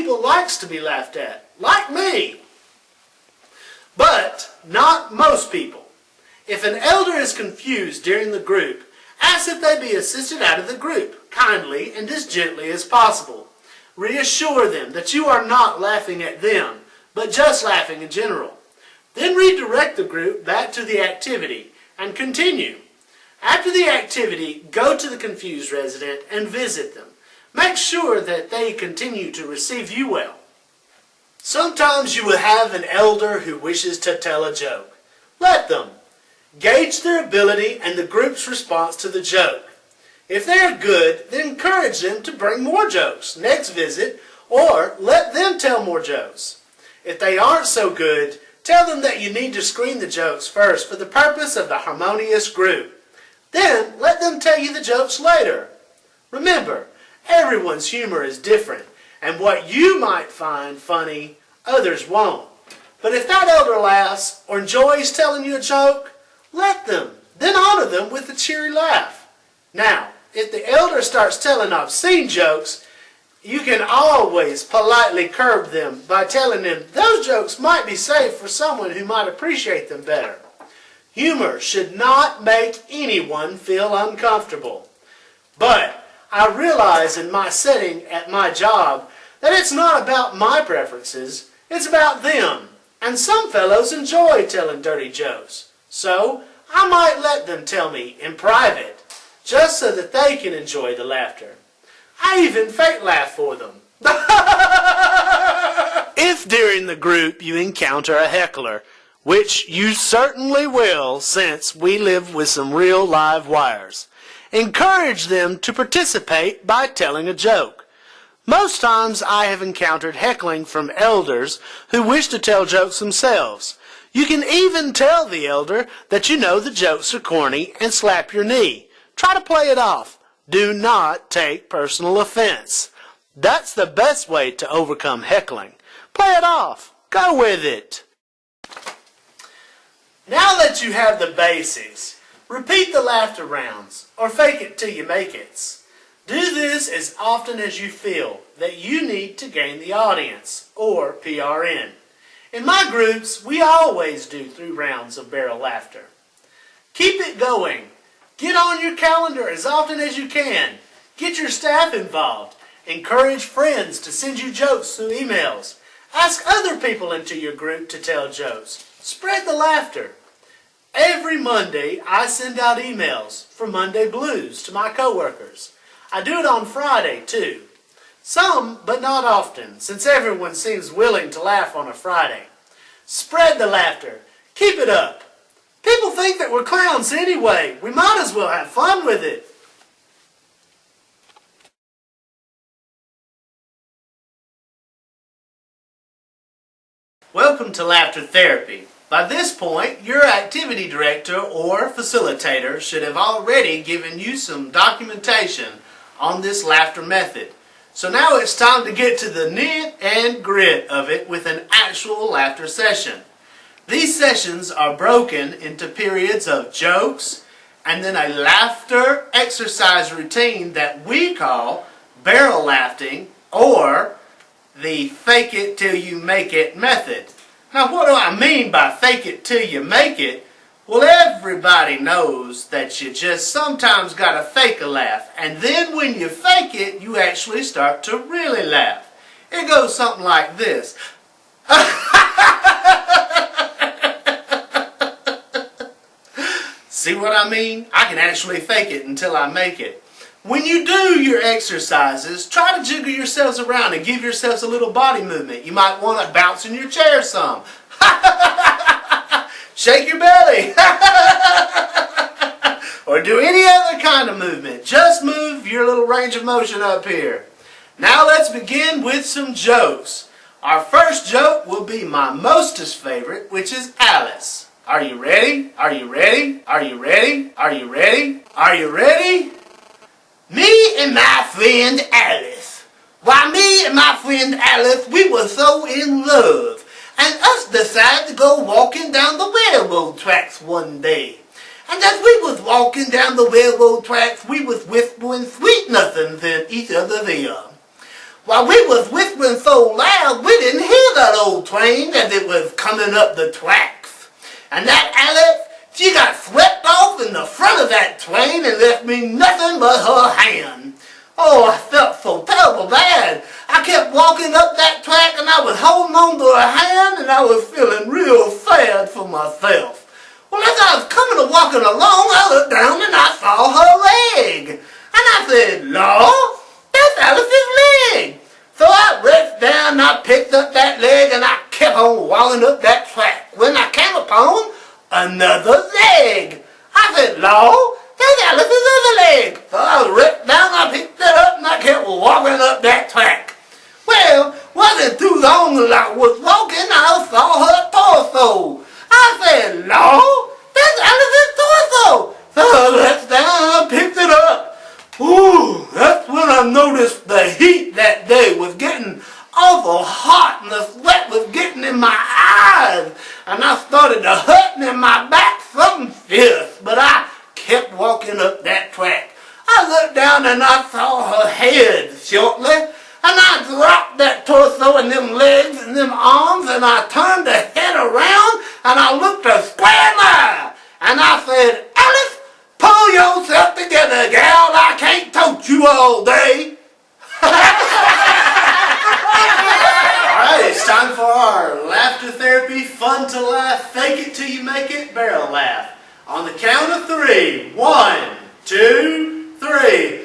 people likes to be laughed at, like me. But not most people. If an elder is confused during the group, ask if they be assisted out of the group, kindly and as gently as possible. Reassure them that you are not laughing at them, but just laughing in general. Then redirect the group back to the activity and continue. After the activity, go to the confused resident and visit them. Make sure that they continue to receive you well. Sometimes you will have an elder who wishes to tell a joke. Let them. Gauge their ability and the group's response to the joke. If they are good, then encourage them to bring more jokes next visit, or let them tell more jokes. If they aren't so good, tell them that you need to screen the jokes first for the purpose of the harmonious group. Then let them tell you the jokes later. Remember, everyone's humor is different, and what you might find funny, others won't. But if that elder laughs or enjoys telling you a joke, let them, then honor them with a cheery laugh. Now, if the elder starts telling obscene jokes, you can always politely curb them by telling them those jokes might be saved for someone who might appreciate them better. Humor should not make anyone feel uncomfortable. But I realize in my setting at my job that it's not about my preferences, it's about them. And some fellows enjoy telling dirty jokes. So I might let them tell me in private, just so that they can enjoy the laughter. I even fake laugh for them. If during the group you encounter a heckler, which you certainly will since we live with some real live wires, encourage them to participate by telling a joke. Most times I have encountered heckling from elders who wish to tell jokes themselves. You can even tell the elder that you know the jokes are corny and slap your knee. Try to play it off. Do not take personal offense. That's the best way to overcome heckling. Play it off. Go with it. Now that you have the basics, repeat the laughter rounds, or fake it till you make it. Do this as often as you feel that you need to gain the audience, or PRN. In my groups, we always do 3 rounds of barrel laughter. Keep it going. Get on your calendar as often as you can. Get your staff involved. Encourage friends to send you jokes through emails. Ask other people into your group to tell jokes. Spread the laughter. Every Monday, I send out emails for Monday Blues to my coworkers. I do it on Friday, too. Some, but not often, since everyone seems willing to laugh on a Friday. Spread the laughter. Keep it up. People think that we're clowns anyway. We might as well have fun with it. Welcome to Laughter Therapy. By this point, your activity director or facilitator should have already given you some documentation on this laughter method. So now it's time to get to the nit and grit of it with an actual laughter session. These sessions are broken into periods of jokes and then a laughter exercise routine that we call barrel laughing or the fake it till you make it method. Now what do I mean by fake it till you make it? Well, everybody knows that you just sometimes gotta fake a laugh, and then when you fake it, you actually start to really laugh. It goes something like this. See what I mean? I can actually fake it until I make it. When you do your exercises, try to jiggle yourselves around and give yourselves a little body movement. You might want to bounce in your chair some. Shake your belly. Or do any other kind of movement. Just move your little range of motion up here. Now let's begin with some jokes. Our first joke will be my mostest favorite, which is Alice. Are you ready? Are you ready? Are you ready? Are you ready? Are you ready? Me and my friend Alice. Why, me and my friend Alice, we were so in love. And us decided to go walking down the railroad tracks one day. And as we was walking down the railroad tracks, we was whispering sweet nothings in each other's ear. While we was whispering so loud, climbing up the tracks. And that Alice, she got swept off in the front of that train and left me nothing but her hand. Oh, I felt so terrible bad. I kept walking up that track and I was holding on to her hand and I was feeling real sad for myself. Well, as I was coming and walking along, I looked down and I saw her leg. And I said, Lord, that's Alice's leg. So I reached down and I picked up that leg and I kept on walking up that track. When I came upon another leg, I said, Lord, that's Alice's other leg. So I reached down, I picked it up and I kept walking up that track. Well, wasn't too long as I was walking, I saw her torso. I said, Lord, that's Alice's torso. So I reached down and I picked it up. Ooh, that's when I noticed the heat that day was getting awful hot and the sweat was getting in my eyes. And I started to hurting in my back something fierce, but I kept walking up that track. I looked down and I saw her head shortly, and I dropped that torso and them legs and them arms, and I turned the head around and I looked her square in the eye, and I said, Alice, pull yourself together, gal. I can't tote you all day. Alright, it's time for our laughter therapy, fun to laugh, fake it till you make it, barrel laugh. On the count of 3. 1, 2, 3.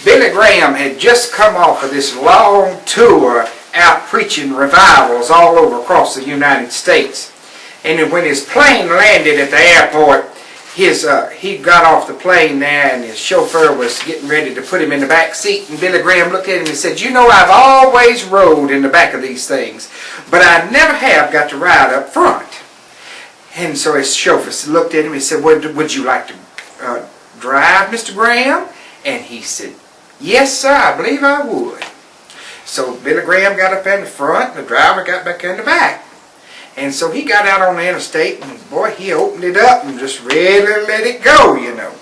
Billy Graham had just come off of this long tour out preaching revivals all over across the United States. And when his plane landed at the airport, he got off the plane there and his chauffeur was getting ready to put him in the back seat, and Billy Graham looked at him and said, you know, I've always rode in the back of these things, but I never have got to ride up front. And so his chauffeur looked at him and said, would you like to drive, Mr. Graham? And he said, yes, sir, I believe I would. So Billy Graham got up in the front and the driver got back in the back. And so he got out on the interstate and, boy, he opened it up and just really let it go, you know.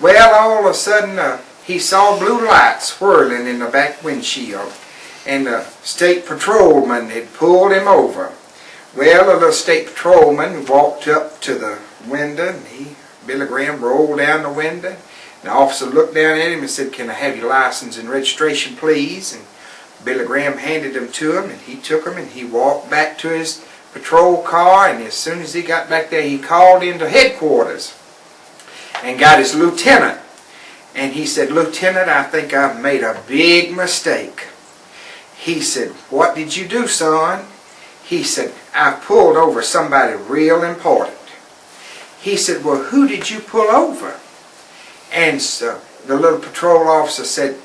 Well, all of a sudden, he saw blue lights swirling in the back windshield. And the state patrolman had pulled him over. Well, the little state patrolman walked up to the window and Billy Graham rolled down the window. The officer looked down at him and said, can I have your license and registration, please? And Billy Graham handed them to him, and he took them, and he walked back to his patrol car, and as soon as he got back there, he called into headquarters and got his lieutenant. And he said, Lieutenant, I think I've made a big mistake. He said, what did you do, son? He said, I pulled over somebody real important. He said, well, who did you pull over? And so the little patrol officer said,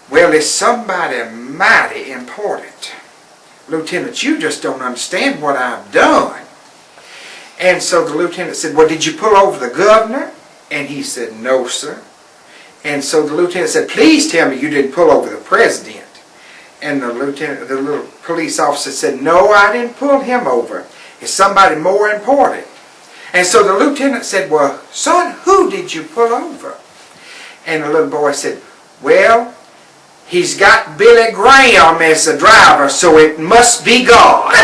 well, it's somebody mighty important. Lieutenant, you just don't understand what I've done. And so the lieutenant said, well, did you pull over the governor? And he said, no, sir. And so the lieutenant said, please tell me you didn't pull over the president. And the little police officer said, no, I didn't pull him over. It's somebody more important. And so the lieutenant said, well, son, who did you pull over? And the little boy said, well, he's got Billy Graham as the driver, so it must be God.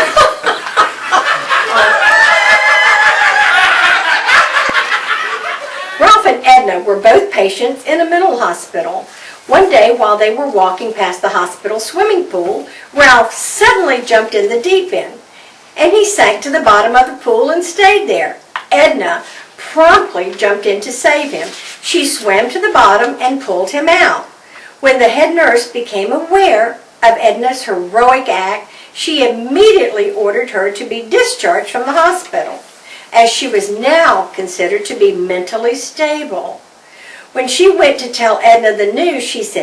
Ralph and Edna were both patients in a mental hospital. One day, while they were walking past the hospital swimming pool, Ralph suddenly jumped in the deep end, and he sank to the bottom of the pool and stayed there. Edna promptly jumped in to save him. She swam to the bottom and pulled him out. When the head nurse became aware of Edna's heroic act, she immediately ordered her to be discharged from the hospital, as she was now considered to be mentally stable. When she went to tell Edna the news, she said,